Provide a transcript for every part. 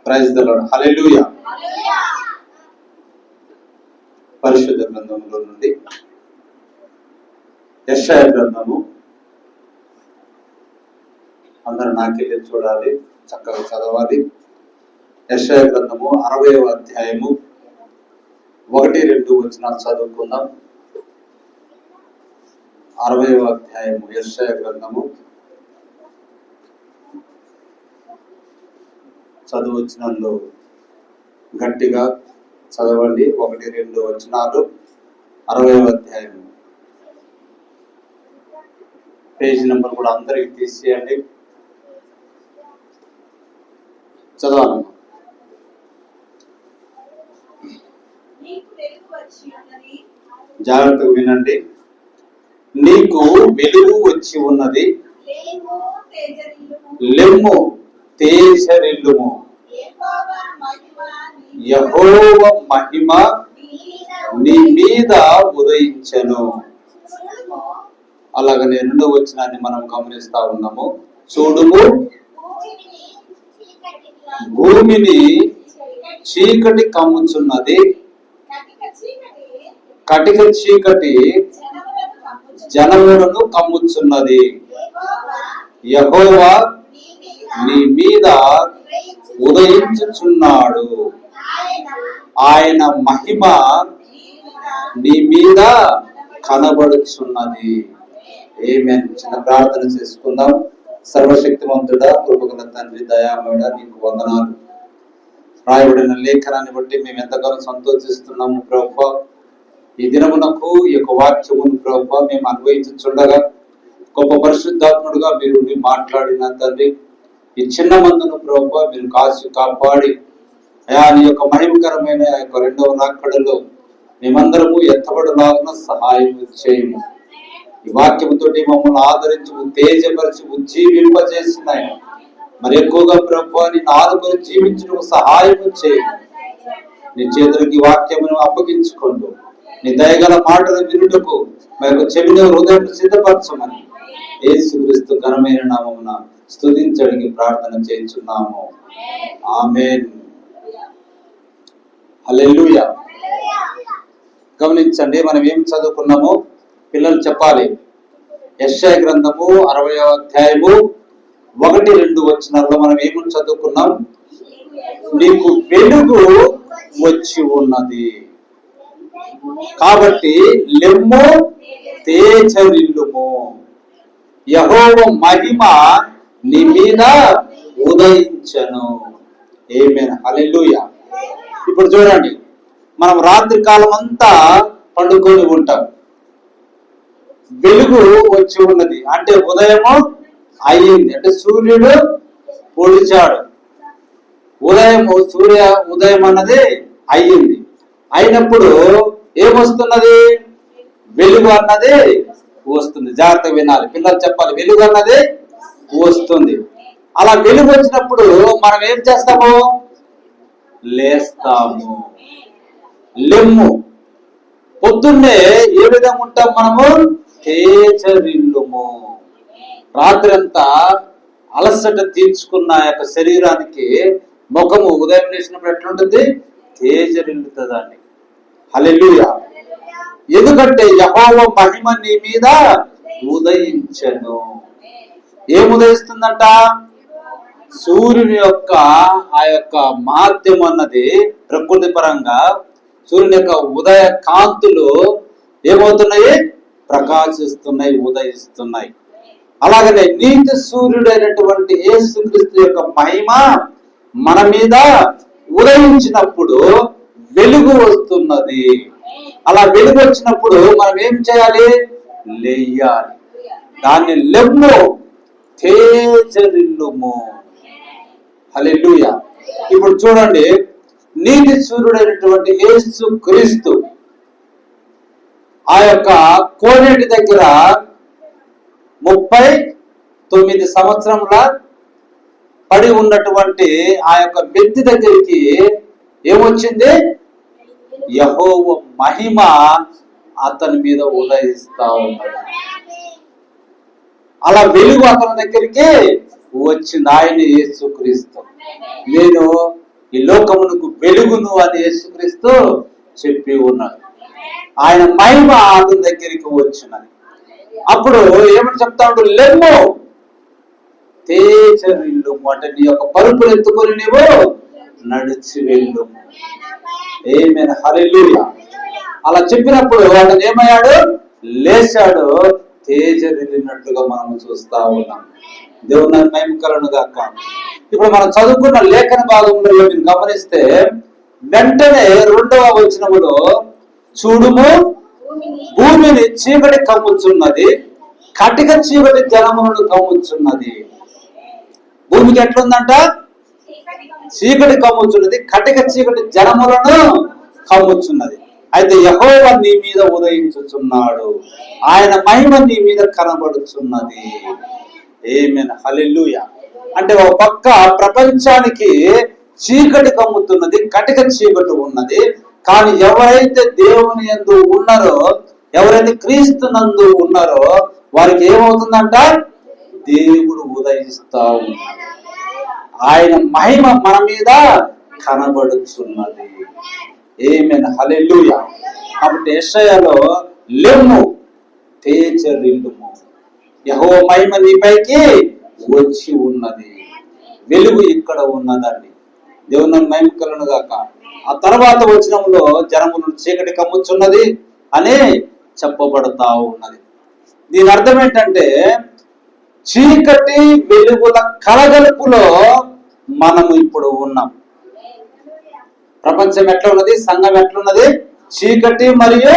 Praise the lord. హల్లెలూయా. పరిశుద్ధ గ్రంథంలో నుండి యెషయా గ్రంథము, అందరూ నాకెళ్ళి చూడాలి, చక్కగా చదవాలి. యెషయా గ్రంథము 60వ అధ్యాయము 1-2 వచనాలు చదువుకుందాం. 60వ అధ్యాయము యెషయా గ్రంథము చదువచనాల్లో గట్టిగా చదవండి. 1-2 వచనాలు 60వ అధ్యాయము. పేజ్ నెంబర్ కూడా అందరికి తీసేయండి, చదవాలి. జాగ్రత్తగా వినండి. నీకు వెలుగు వచ్చి ఉన్నది, లెమ్ము తేజరిల్లుము, యెహోవా మహిమ నీ మీద ఉదయించెను. అలాగనే 2వ వచనాన్ని మనం గమనిస్తా ఉన్నాము. చూడుము, భూమిని చీకటి కమ్ముచున్నది, కటిక చీకటి జనములను కమ్ముచున్నది. యెహోవా నీ మీద ఉదయించుచున్నాడు, ఆయన మహిమ నీ మీద కనబడుచున్నది. ఆమేన్. చిన్న ప్రార్థన చేసుకుందాం. సర్వశక్తిమంతుడా, కృపగల తండ్రి, దయామయుడా, నీకు వందనాలు. రాయబడిన లేఖనాన్ని బట్టి మేము ఎంతగానో సంతోషిస్తున్నాము ప్రభువా. ఈ దినమునకు ఈ యొక్క వాక్యమును ప్రభువా మేము అన్వయించుచుండగా గొప్ప పరిశుద్ధాత్ముడుగా మీరు మాట్లాడిన తండ్రి, ఈ చిన్న మందును ప్రభువా మీరు కాచి కాపాడి అయా నీ యొక్క మహిమకరమైన ఆ యొక్క 2వ రాకడలో మేమందరము ఎత్తబడులాగున సహాయం చేయము. ఈ వాక్యముతోటి మమ్మల్ని ఆదరించి తేజపరిచి ఉజ్జీవింపజేసిన మరి ఎక్కువగా ప్రభువా నిన్ను ఆదుకొని జీవించడం సహాయం చేయము. నీ చేతులకి వాక్యమును అప్పగించుకుంటూ నీ దయగల మాటలు వినుటకు మా యొక్క చెవిని హృదయం సిద్ధపరచమని యేసుక్రీస్తు ఘనమైన నామమున స్తుతించడానికి ప్రార్థన చేయించున్నాము. ఆమేన్. హల్లెలూయా. గమనించండి, మనం ఏం చదువుకున్నామో పిల్లలు చెప్పాలి. యెషయా గ్రంథము 60వ అధ్యాయము 1-2 వచనాల్లో మనం ఏమని చదువుకున్నాం? నీకు వెలుగు వచ్చి ఉన్నది కాబట్టి లెమ్ము తేజరిల్లుము, యెహోవా మహిమ నీ మీద ఉదయించెను. ఆమేన్. హల్లెలూయా. ఇప్పుడు చూడండి, మనం రాత్రి కాలం అంతా పండుకొని ఉంటాం. వెలుగు వచ్చి ఉన్నది అంటే ఉదయము అయ్యింది, అంటే సూర్యుడు పొడిచాడు. ఉదయం అన్నది అయ్యింది. అయినప్పుడు ఏమొస్తున్నది? వెలుగు అన్నది వస్తుంది. జాగ్రత్త వినాలి, పిల్లలు చెప్పాలి. వెలుగు అన్నది వస్తుంది. అలా వెలుగు వచ్చినప్పుడు మనం ఏం చేస్తాము? లేస్తాము. లెమ్ము. పొద్దున్నే ఏ విధంగా ఉంటాం మనము? తేజరిల్లుము. రాత్రి అంతా అలసట తీర్చుకున్న యొక్క శరీరానికి ముఖము ఉదయం లేచినప్పుడు ఎట్లుంటుంది? తేజరిల్లుతుందండి. హల్లెలూయా. ఎందుకంటే యెహోవా మహిమ నీ మీద ఉదయించెను. ఏం ఉదయిస్తుందంట? సూర్యుని యొక్క ఆ యొక్క మాధ్యం అన్నది ప్రకృతి పరంగా సూర్యుని యొక్క ఉదయ కాంతులు ఏమవుతున్నాయి? ప్రకాశిస్తున్నాయి, ఉదయిస్తున్నాయి. అలాగనే నీతి సూర్యుడైనటువంటి యేసుక్రీస్తు యొక్క మహిమ మన మీద ఉదయించినప్పుడు వెలుగు వస్తున్నది. అలా వెలుగు వచ్చినప్పుడు మనం ఏం చేయాలి? లేయాలి. దాన్ని లెమ్ము తేజరిల్లుము. హల్లెలూయా. ఇప్పుడు చూడండి, నీతి సూర్యుడైనటువంటి యేసుక్రీస్తు ఆ యొక్క కోనేటి దగ్గర 39 సంవత్సరముల పడి ఉన్నటువంటి ఆ యొక్క వ్యక్తి దగ్గరికి ఏమొచ్చింది? యెహోవా మహిమ అతని మీద ఉదయిస్తా ఉన్నది. అలా వెలుగు అతని దగ్గరికి వచ్చింది. ఆయన యేసుక్రీస్తు. నేను ఈ లోకమునకు వెలుగును అని యేసుక్రీస్తు చెప్పి ఉన్నాడు. ఆయన మహిమ అతని దగ్గరికి వచ్చినది. అప్పుడు ఏమని చెప్తాడు? లెమ్ము తేజరిల్లుము అంటే నీ యొక్క పరుపులు ఎత్తుకొని నీవు నడిచి వెళ్ళుము. ఆమేన్, హల్లెలూయా. అలా చెప్పినప్పుడు అతను ఏమయ్యాడు? లేచాడు, తేజరిల్లినట్లుగా మనం చూస్తా ఉన్నాం. దేవుని మహిమ కలుగును గాక. ఇప్పుడు మనం చదువుకున్న లేఖన భాగంలో మీరు గమనిస్తే వెంటనే 2వ వచనములో చూడుము భూమిని చీకటి కమ్ముచున్నది, కటిక చీకటి జనములను కమ్ముచున్నది. భూమికి ఎట్లుందంట? చీకటి కమ్ముచున్నది, కటిక చీకటి జనములను కమ్ముచున్నది. అయితే యెహోవా నీ మీద ఉదయించుచున్నాడు, ఆయన మహిమ నీ మీద కనబడుచున్నది. ఆమేన్, హల్లెలూయా. అంటే ఒక పక్క ప్రపంచానికి చీకటి కమ్ముతున్నది, కటిక చీకటి ఉన్నది. కానీ ఎవరైతే దేవుని యందు ఉన్నారో, ఎవరైతే క్రీస్తు నందు ఉన్నారో వారికి ఏమవుతుందంట? దేవుడు ఉదయిస్తా ఉన్నాడు, ఆయన మహిమ మన మీద కనబడుచున్నది. ఆమేన్, హల్లెలూయా. కాబట్టి యెషయాలో లెమ్ము తేజరిల్లుము, యెహోవా మహిమ నీపైకి వచ్చి ఉన్నది. వెలుగు ఇక్కడ ఉన్నదండి. దేవుని మహిమ కలుగును గాక. ఆ తర్వాత వచనంలో జనములను చీకటి కమ్ముచున్నది అని చెప్పబడతా ఉన్నది. దీని అర్థం ఏంటంటే చీకటి వెలుగుల కలగలుపులో మనము ఇప్పుడు ఉన్నాం. ప్రపంచం ఎట్లా ఉన్నది? సంఘం ఎట్లున్నది? చీకటి మరియు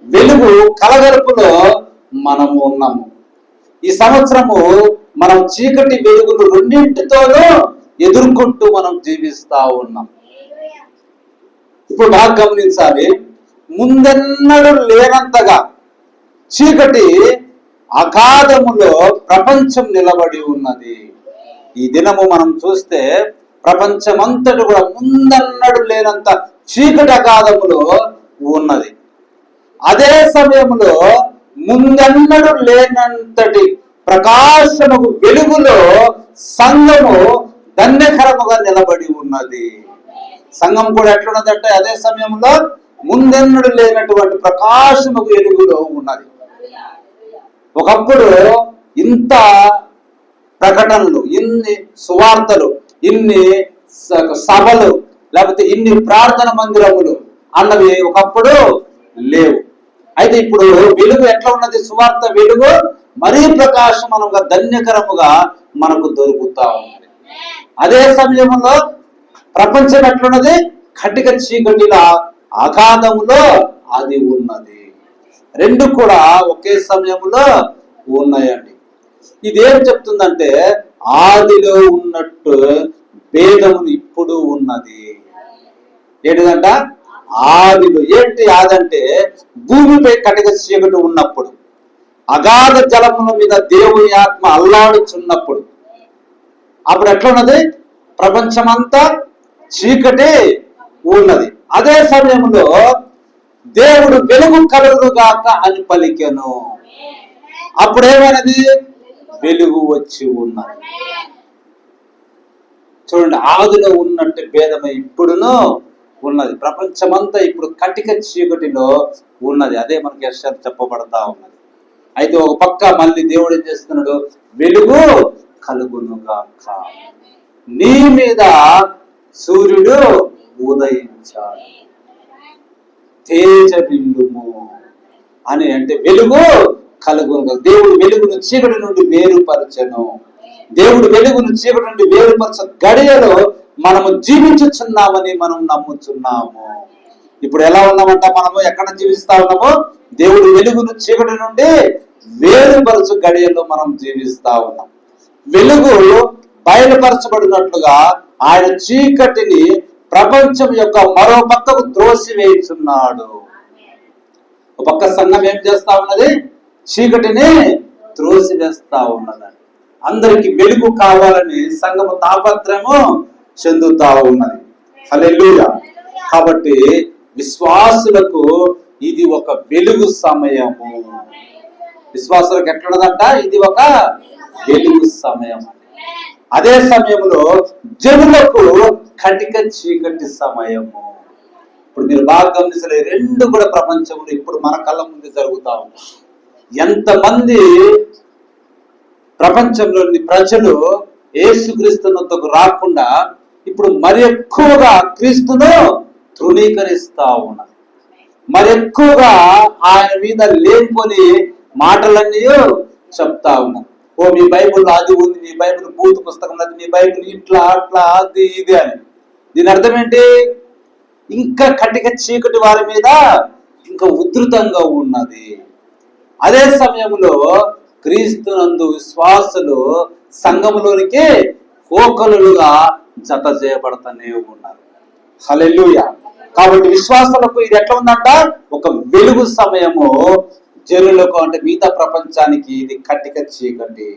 వెలుగు కలగలుపులో మనము ఉన్నాము. ఈ సంవత్సరము మనం చీకటి వెలుగులు రెండింటితోనూ ఎదుర్కొంటూ మనం జీవిస్తా ఉన్నాం. ఇప్పుడు బాగా గమనించాలి, ముందెన్నడూ లేనంతగా చీకటి అగాధములో ప్రపంచం నిలబడి ఉన్నది. ఈ దినము మనం చూస్తే ప్రపంచమంతటి కూడా ముందన్నడు లేనంత చీకటి అగాధములో ఉన్నది. అదే సమయంలో ముందన్నడు లేనంతటి ప్రకాశము వెలుగులో సంఘము ధన్యకరముగా నిలబడి ఉన్నది. సంఘం కూడా ఎట్లున్నదంటే అదే సమయంలో ముందెన్నడు లేనటువంటి ప్రకాశము వెలుగులో ఉన్నది. ఒకప్పుడు ఇంత ప్రకటనలు, ఇన్ని సువార్తలు, ఇన్ని సభలు, లేకపోతే ఇన్ని ప్రార్థన మందిరములు అన్నవి ఒకప్పుడు లేవు. అయితే ఇప్పుడు వెలుగు ఎట్లా ఉన్నది? సువార్త వెలుగు మరీ ప్రకాశమానంగా ధన్యకరముగా మనకు దొరుకుతా ఉంది. అదే సమయంలో ప్రపంచం ఎట్లున్నది? కటిక చీకటిల అగాధములో అది ఉన్నది. రెండు కూడా ఒకే సమయంలో ఉన్నాయండి. ఇదేం చెప్తుందంటే ఆదిలో ఉన్నట్టు భేదములు ఇప్పుడు ఉన్నది. ఏంటిదంట? ఆదిలో ఏంటి? ఆదంటే భూమిపై కటిక చీకటి ఉన్నప్పుడు, అగాధ జలముల మీద దేవుని ఆత్మ అల్లాడుచున్నప్పుడు అప్పుడు ఎట్లా ఉన్నది? ప్రపంచమంతా చీకటి ఉన్నది. అదే సమయంలో దేవుడు వెలుగు కలుగుగాక అని పలికెను. అప్పుడేమైనది? వెలుగు వచ్చి ఉన్నది. చూడండి, ఆదిలో ఉన్నట్టు భేదమే ఇప్పుడును ఉన్నది. ప్రపంచమంతా ఇప్పుడు కటిక చీకటిలో ఉన్నది. అదే మనకి యెషయా చెప్పబడతా ఉన్నది. అయితే ఒక పక్క మళ్ళీ దేవుడు ఏం చేస్తున్నాడు? వెలుగు కలుగునుగాక, నీ మీద సూర్యుడు ఉదయించాడు, తేజరిల్లుము అని అంటే వెలుగు కలుగును. దేవుడు వెలుగును చీకటి నుండి వేరుపరచను. దేవుడు వెలుగును చీకటి నుండి వేరుపరచ గడియలో మనము జీవించుచున్నామని మనం నమ్ముచున్నాము. ఇప్పుడు ఎలా ఉన్నామంట? మనము ఎక్కడ జీవిస్తా ఉన్నాము? దేవుడు వెలుగును చీకటి నుండి వేరుపరచు గడియలో మనం జీవిస్తా ఉన్నాం. వెలుగు బయలుపరచబడినట్లుగా ఆయన చీకటిని ప్రపంచం యొక్క మరో పక్కకు త్రోసివేయుచున్నాడు. ఒక పక్క సంఘం ఏం చేస్తా ఉన్నది? చీకటిని త్రోసివేస్తా ఉన్నదండి. అందరికి వెలుగు కావాలని సంఘము తాపత్రయము చెందుతా ఉన్నది. హల్లెలూయా. కాబట్టి విశ్వాసులకు ఇది ఒక వెలుగు సమయము. విశ్వాసులకు ఎట్లున్నదంట? ఇది ఒక వెలుగు సమయం. అదే సమయంలో జనులకు కటిక చీకటి సమయము. ఇప్పుడు మీరు బాగా గమనించలే, రెండు కూడా ప్రపంచంలో ఇప్పుడు మన కళ్ళ ముందు జరుగుతా ఉన్నాయి. ఎంతమంది ప్రపంచంలోని ప్రజలు యేసుక్రీస్తునకు రాకుండా ఇప్పుడు మరి ఎక్కువగా క్రీస్తును తృణీకరిస్తా ఉన్నారు. మరి ఎక్కువగా ఆయన మీద లేనిపోని మాటలన్నీ చెప్తా ఉన్నారు. ఓ మీ బైబుల్ అది ఉంది, మీ బైబుల్ బూత్ పుస్తకం అది, మీ బైబుల్ ఇట్లా అట్లా అది ఇది అని. దీని అర్థం ఏంటి? ఇంకా కటిక చీకటి వారి మీద ఇంకా ఉధృతంగా ఉన్నది. అదే సమయంలో క్రీస్తునందు విశ్వాసులు సంఘములోనికి కోకలుగా జత చేయబడతానే ఉన్నారు. హల్లెలూయా. కాబట్టి విశ్వాసులకు ఇది ఎట్లా ఉందంట? ఒక వెలుగు సమయము. జనులకు అంటే మిగతా ప్రపంచానికి ఇది కటిక చీకటి.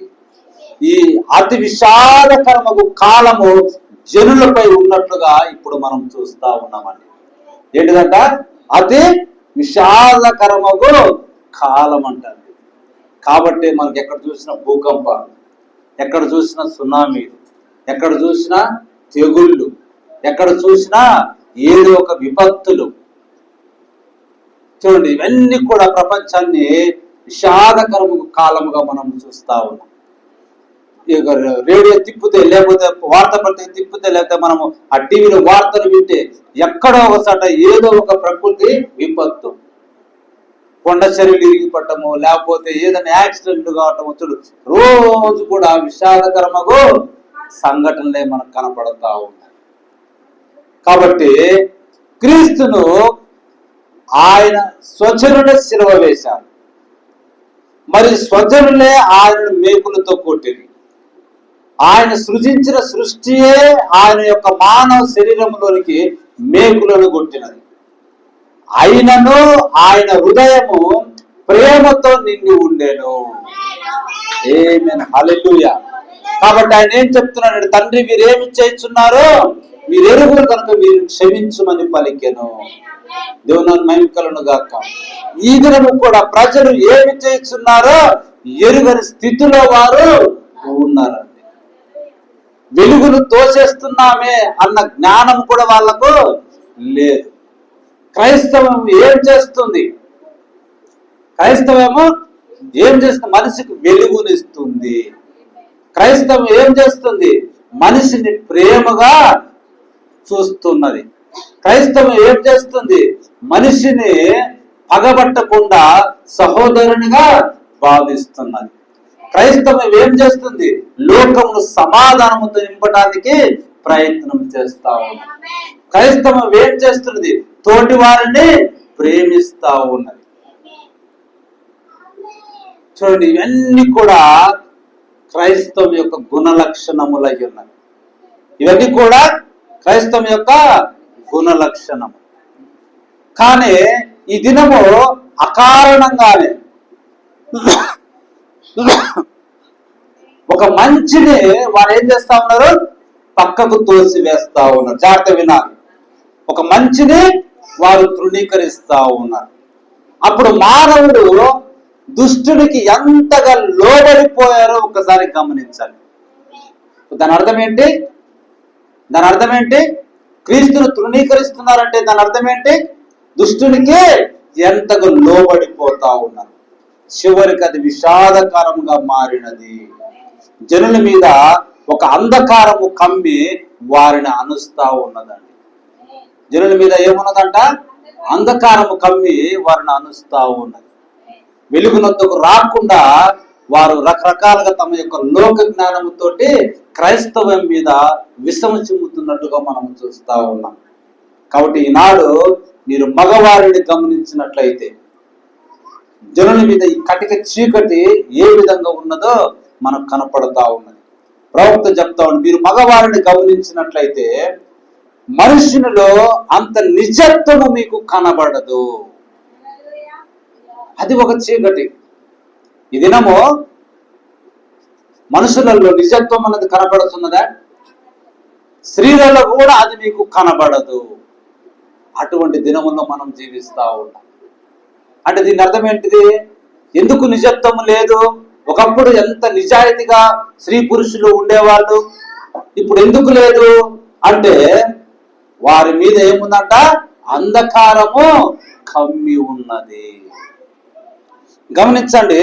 ఈ అతి విషాదకరము కాలము జనులపై ఉన్నట్లుగా ఇప్పుడు మనం చూస్తా ఉన్నామండి. ఏంటిదంట? అతి విషాదకరమగు కాలం అంటారు. కాబట్టి మనకి ఎక్కడ చూసిన భూకంపాలు, ఎక్కడ చూసిన సునామీలు, ఎక్కడ చూసినా తెగుళ్ళు, ఎక్కడ చూసినా ఏదో ఒక విపత్తులు. చూడండి, ఇవన్నీ కూడా ప్రపంచాన్ని విషాదకరము కాలముగా మనం చూస్తా ఉన్నాం. ఇక రేడియో తిప్పితే, లేకపోతే వార్తాపత్రిక తిప్పితే, లేకపోతే మనము ఆ టీవీలో వార్తలు వింటే ఎక్కడో ఒకసాట ఏదో ఒక ప్రకృతి విపత్తు, కొండ చర్యలు ఇరిగిపట్టము, లేకపోతే ఏదైనా యాక్సిడెంట్ కావటము. చూడు, రోజు కూడా విషాదకరమగు సంఘటనలే మనకు కనపడతా ఉన్నాయి. కాబట్టి క్రీస్తును ఆయన స్వజనుడే సిలువ వేశారు. మరి స్వజనులే ఆయన మేకులతో కొట్టింది. ఆయన సృజించిన సృష్టియే ఆయన యొక్క మానవ శరీరంలోనికి మేకులను కొట్టినది. అయినను ఆయన హృదయము ప్రేమతో నిండి ఉండేను. ఆమేన్, హల్లెలూయా. కాబట్టి ఆయన ఏం చెప్తున్నాడు? తండ్రి, వీరేమి చేస్తున్నారో మీరు ఎరుగురు కనుక వీరు క్షమించమని పలికెను. దేవుని మహిమ కలుగును గాక. ఈ దినము కూడా ప్రజలు ఏమి చేస్తున్నారో ఎరుగని స్థితిలో వారు ఉన్నారండి. వెలుగును తోసేస్తున్నామే అన్న జ్ఞానం కూడా వాళ్ళకు లేదు. క్రైస్తవం ఏం చేస్తుంది? క్రైస్తవము ఏం చేస్తుంది? మనిషికి వెలుగునిస్తుంది. క్రైస్తవం ఏం చేస్తుంది? మనిషిని ప్రేమగా చూస్తున్నది. క్రైస్తవం ఏం చేస్తుంది? మనిషిని పగబట్టకుండా సహోదరునిగా భావిస్తున్నది. క్రైస్తవం ఏం చేస్తుంది? లోకమును సమాధానముతో నింపడానికి ప్రయత్నం చేస్తా ఉన్నది. క్రైస్తవం ఏం చేస్తున్నది? తోటి వారిని ప్రేమిస్తా ఉన్నది. చూడండి, ఇవన్నీ కూడా క్రైస్తవం యొక్క గుణ లక్షణములై ఉన్నది. ఇవన్నీ కూడా క్రైస్తవం యొక్క గుణ లక్షణం. కానీ ఈ దినము అకారణంగానే ఒక మంచిని వారు ఏం చేస్తా ఉన్నారు? పక్కకు తోసి వేస్తా ఉన్నారు. జాగ్రత్త వినాలి. ఒక మంచిని వారు తృణీకరిస్తా ఉన్నారు. అప్పుడు మానవుడు దుష్టునికి ఎంతగా లోబడిపోయారో ఒకసారి గమనించాలి. దాని అర్థం ఏంటి? దాని అర్థం ఏంటి? క్రీస్తును తృణీకరిస్తున్నారంటే దాని అర్థం ఏంటి? దుష్టునికి ఎంతగా లోబడిపోతా ఉన్నారు. చివరికి అది విషాదకరంగా మారినది. జనుల మీద ఒక అంధకారము కమ్మి వారిని అనుస్తా ఉన్నదండి. జనుల మీద ఏమున్నదంట? అంధకారము కమ్మి వారిని అనుస్తా ఉన్నది. వెలుగునొద్దకు రాకుండా వారు రకరకాలుగా తమ యొక్క లోక జ్ఞానముతో క్రైస్తవం మీద విషము చిమ్ముతున్నట్టుగా మనం చూస్తా ఉన్నాం. కాబట్టి ఈనాడు మీరు మగవారిని గమనించినట్లయితే జనుల మీద ఈ కటిక చీకటి ఏ విధంగా ఉన్నదో మనకు కనపడతా ఉన్నది. ప్రవక్త చెప్తా ఉంది, మీరు మగవారిని గమనించినట్లయితే మనుషునిలో అంత నిజత్వము మీకు కనబడదు. అది ఒక చీకటి. ఈ దినము మనుషులలో నిజత్వం అనేది కనబడుతున్నదా? స్త్రీలలో కూడా అది మీకు కనబడదు. అటువంటి దినముల్లో మనం జీవిస్తా ఉన్నాం. అంటే దీని అర్థం ఏంటిది? ఎందుకు నిజత్వం లేదు? ఒకప్పుడు ఎంత నిజాయితీగా స్త్రీ పురుషులు ఉండేవాళ్ళు, ఇప్పుడు ఎందుకు లేదు అంటే వారి మీద ఏముందంట? అంధకారము కమ్మి ఉన్నది. గమనించండి,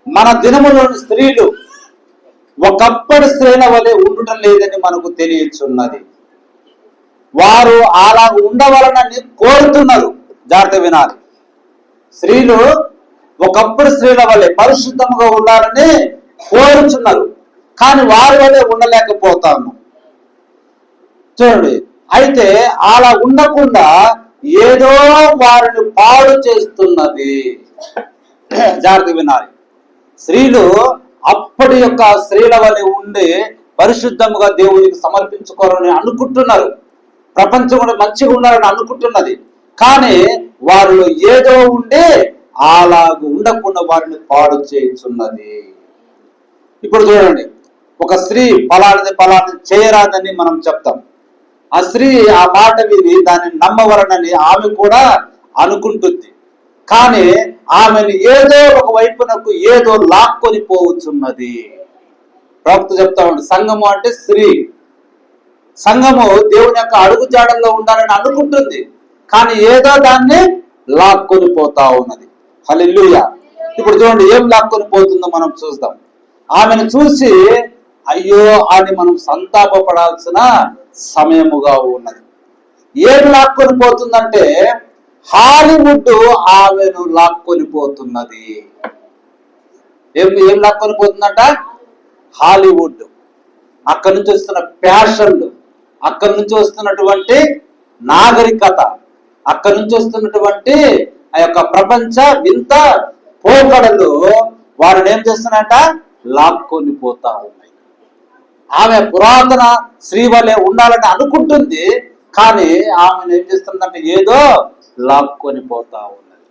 మన దినములోని స్త్రీలు ఒకప్పటి స్త్రీల వలె ఉండటం లేదని మనకు తెలియచున్నది. వారు అలా ఉండవలనని కోరుతున్నారు. జాగ్రత్త వినాలి. స్త్రీలు ఒకప్పుడు స్త్రీల వలె పరిశుద్ధంగా ఉండాలని కోరుచున్నారు, కానీ వారి వలె ఉండలేకపోతాము. చూడండి, అయితే అలా ఉండకుండా ఏదో వారిని పాడు చేస్తున్నది. జాగ్రత్త వినాలి. స్త్రీలు అప్పటి యొక్క స్త్రీల వలె ఉండి పరిశుద్ధముగా దేవునికి సమర్పించుకోవాలని అనుకుంటున్నారు. ప్రపంచం కూడా మంచిగా ఉండాలని అనుకుంటున్నది, కానీ వారిలో ఏదో ఉండి అలాగ ఉండకుండా వారిని పాడు చేస్తున్నది. ఇప్పుడు చూడండి, ఒక స్త్రీ ఫలానిది చేయరాదని మనం చెప్తాం. ఆ స్త్రీ ఆ మాట విని దాన్ని నమ్మవలనని ఆమె కూడా అనుకుంటుంది, కానీ ఆమెను ఏదో ఒక వైపునకు ఏదో లాక్కొని పోవచ్చున్నది. ప్రవక్త చెప్తా ఉంది, సంఘము అంటే స్త్రీ. సంఘము దేవుని యొక్క అడుగు జాడల్లో ఉండాలని అనుకుంటుంది, కానీ ఏదో దాన్ని లాక్కొని పోతా ఉన్నది. హల్లెలూయా. ఇప్పుడు చూడండి, ఏం లాక్కొని పోతుందో మనం చూద్దాం. ఆమెను చూసి అయ్యో అని మనం సంతాపపడాల్సిన సమయముగా ఉన్నది. ఏం లాక్కొని పోతుందంటే హాలీవుడ్ ఆమెను లాక్కొని పోతున్నది. ఏం లాక్కొని పోతుందంట? హాలీవుడ్. అక్కడి నుంచి వస్తున్న ప్యాషన్లు, అక్కడి నుంచి వస్తున్నటువంటి నాగరికత, అక్కడి నుంచి వస్తున్నటువంటి ఆ యొక్క ప్రపంచ వింత పోకడలు వారిని ఏం చేస్తున్నాయంట? లాక్కొని పోతా ఉన్నాయి. ఆమె పురాతన స్త్రీ వలె ఉండాలని అనుకుంటుంది, కానీ ఆమెను ఏం చేస్తుందంటే ఏదో లాక్కొని పోతా ఉన్నది.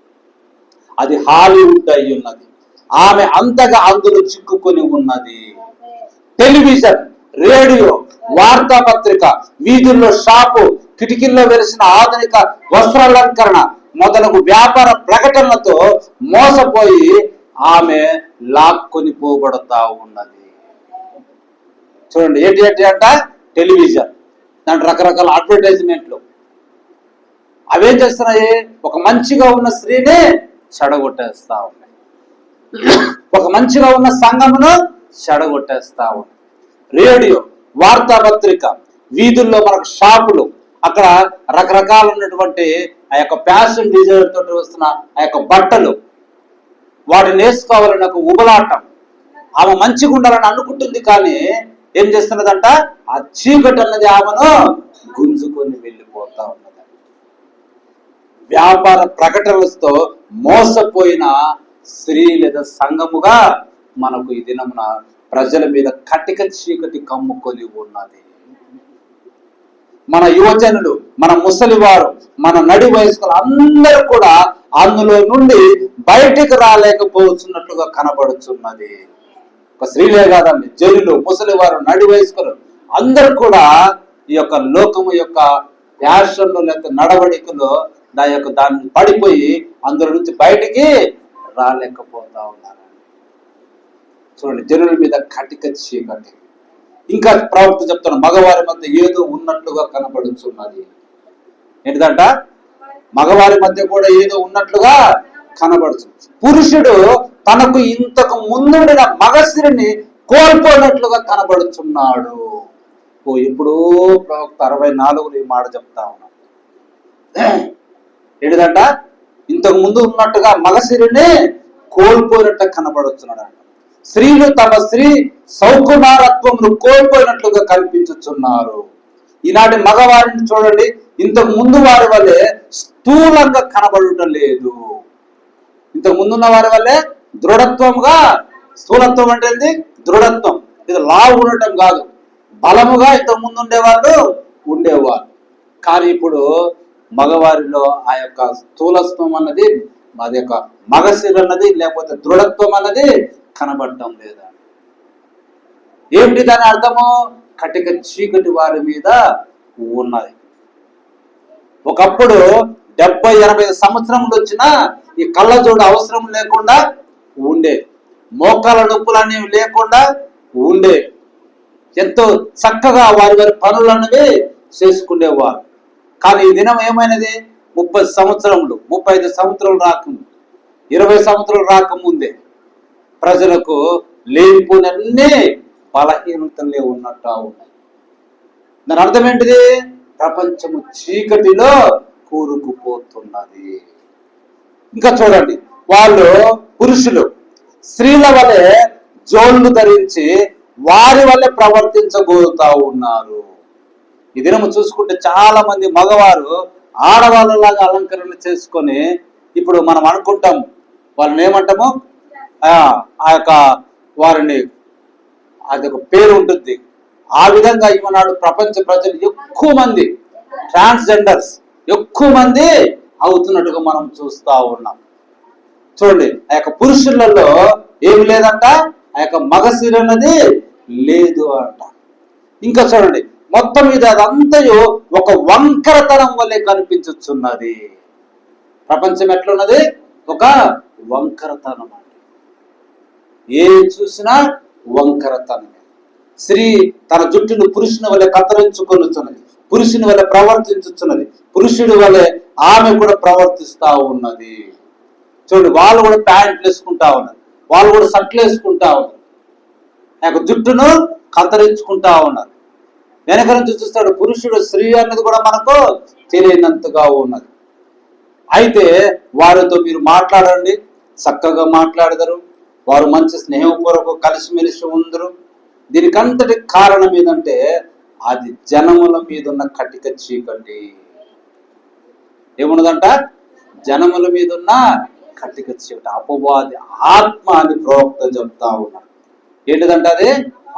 అది హాలీవుడ్ అయి ఉన్నది. ఆమె అంతగా అందులో చిక్కుకొని ఉన్నది. టెలివిజన్, రేడియో, వార్తాపత్రిక, వీధుల్లో షాపు, కిటికీల్లో వెలిసిన ఆధునిక వస్త్రాలంకరణ మొదలగు వ్యాపార ప్రకటనలతో మోసపోయి ఆమె లాక్కొని పోబడతా ఉన్నది. చూడండి, ఏంటి అంట? టెలివిజన్, దాంట్లో రకరకాల అడ్వర్టైజ్మెంట్లు. అవేం చేస్తున్నాయి? ఒక మంచిగా ఉన్న స్త్రీని చెడగొట్టేస్తా ఉన్నాయి. ఒక మంచిగా ఉన్న సంఘమును చెడగొట్టేస్తా ఉన్నాయి. రేడియో, వార్తాపత్రిక, వీధుల్లో మనకు షాపులు, అక్కడ రకరకాల ఉన్నటువంటి ఆ యొక్క ఫ్యాషన్ డిజైనర్ తోటి వస్తున్న ఆ యొక్క బట్టలు, వాటిని వేసుకోవాలని ఒక ఉబలాటం. ఆమె మంచిగా ఉండాలని అనుకుంటుంది, కానీ ఏం చేస్తున్నదంట? ఆ చీకటి అన్నది ఆమెను గుంజుకొని వెళ్ళిపోతా ఉన్నది. వ్యాపార ప్రకటనలతో మోసపోయిన స్త్రీ లేదా సంఘముగా మనకు ఈ దినమున ప్రజల మీద కటిక చీకటి కమ్ముకొని ఉన్నది. మన యువజనులు, మన ముసలివారు, మన నడి వయస్కులు అందరూ కూడా అందులో నుండి బయటికి రాలేకపోతున్నట్లుగా కనబడుతున్నది. ఒక స్త్రీలే కాదండి, జనులు, ముసలివారు, నడి వయస్కులు అందరూ కూడా ఈ యొక్క లోకము యొక్క ఫ్యాషన్లో లేక నడవడికలో దాన్ని పడిపోయి అందులో నుంచి బయటికి రాలేకపోతా ఉన్నారు. చూడండి, జనుల మీద కటిక చీకటి. ఇంకా ప్రవక్త చెప్తున్న మగవారి మధ్య ఏదో ఉన్నట్లుగా కనబడుతున్నది. ఏంటిదంట? మగవారి మధ్య కూడా ఏదో ఉన్నట్లుగా కనబడుతుంది. పురుషుడు తనకు ఇంతకు ముందుండిన మగస్త్రీని కోల్పోయినట్లుగా కనబడుతున్నాడు. ఎప్పుడో ప్రవక్త 64 ఈ మాట చెప్తా ఉన్నాడు. ఏంటిదంట? ఇంతకు ముందు ఉన్నట్టుగా మగస్త్రీని కోల్పోయినట్టు కనబడుతున్నాడు. స్త్రీలు తమ స్త్రీ సౌకుమారత్వమును కోల్పోయినట్లుగా కనిపించుచున్నారు. ఈనాటి మగవారిని చూడండి, ఇంతకు ముందు వారి వల్లే స్థూలంగా కనబడటం లేదు. ఇంతకు ముందున్న వారి వల్లే దృఢత్వంగా, స్థూలత్వం అంటే ఏంది? దృఢత్వం. ఇది లావు ఉండటం కాదు, బలముగా ఇంతకు ముందు ఉండేవారు. కానీ ఇప్పుడు మగవారిలో ఆ యొక్క స్థూలత్వం అన్నది, అది యొక్క మగశిర అన్నది లేకపోతే దృఢత్వం అన్నది కనబడటం లేదా? ఏమిటి దాని అర్థము? కటిక చీకటి వారి మీద ఉన్నది. ఒకప్పుడు 70-80 సంవత్సరములు వచ్చినా ఈ కళ్ళజోడు అవసరం లేకుండా ఉండే, మోకాల నొప్పులు అనేవి లేకుండా ఉండే. ఎంతో చక్కగా వారి వారి పనులన్నవి చేసుకునేవారు. కానీ ఈ దినం ఏమైనది? 30 సంవత్సరములు 35 సంవత్సరాలు రాకముందు 20 సంవత్సరాలు రాకముందే ప్రజలకు లేనిపోయినన్నీ బలహీనతలే ఉన్నట్టు ఉన్నాయి. దాని అర్థం ఏంటిది? ప్రపంచము చీకటిలో కూరుకుపోతున్నది. ఇంకా చూడండి, వాళ్ళు పురుషులు స్త్రీల వలె జోళ్ళు ధరించి వారి వల్లే ప్రవర్తించబోతా ఉన్నారు. ఈ దినము చూసుకుంటే చాలా మంది మగవారు ఆడవాళ్ళలాగా అలంకరణ చేసుకొని, ఇప్పుడు మనం అనుకుంటాం వాళ్ళని ఏమంటాము, ఆ యొక్క వారిని అదొక పేరు ఉంటుంది. ఆ విధంగా ఈనాడు ప్రపంచ ప్రజలు ఎక్కువ మంది ట్రాన్స్జెండర్స్ ఎక్కువ మంది అవుతున్నట్టుగా మనం చూస్తా ఉన్నాం. చూడండి, ఆ యొక్క పురుషులలో ఏమి లేదంట, ఆ యొక్క మగసిరి అన్నది లేదు అంట. ఇంకా చూడండి, మొత్తం మీద అదంతయు ఒక వంకరతనం వల్లే కనిపించుచున్నది. ప్రపంచం ఎట్లున్నది? ఒక వంకరతనం అండి. ఏం చూసినా వంకరతనమే. స్త్రీ తన జుట్టును పురుషుని వలె కత్తిరించుకొనుచున్నది, పురుషుని వలె ప్రవర్తించుచున్నది, పురుషుడి వలె ఆమె కూడా ప్రవర్తిస్తా ఉన్నది. చూడండి, వాళ్ళు కూడా ప్యాంట్లు వేసుకుంటా ఉన్నారు, వాళ్ళు కూడా షర్ట్లు వేసుకుంటా ఉన్నారు, ఆ యొక్క జుట్టును కత్తిరించుకుంటా ఉన్నారు. వెనక నుంచి చూస్తాడు పురుషుడు స్త్రీ అన్నది కూడా మనకు తెలియనంతగా ఉన్నది. అయితే వారితో మీరు మాట్లాడండి, చక్కగా మాట్లాడతారు, వారు మంచి స్నేహపూర్వక కలిసిమెలిసి ఉందరు. దీనికంతటి కారణం ఏదంటే అది జనముల మీద ఉన్న కటిక చీకటి. ఏమున్నదంట? జనముల మీద ఉన్న కటిక చీకటి, అపవాది ఆత్మ అని ప్రవక్త చెప్తా ఉన్నాడు. ఏంటిదంట? అది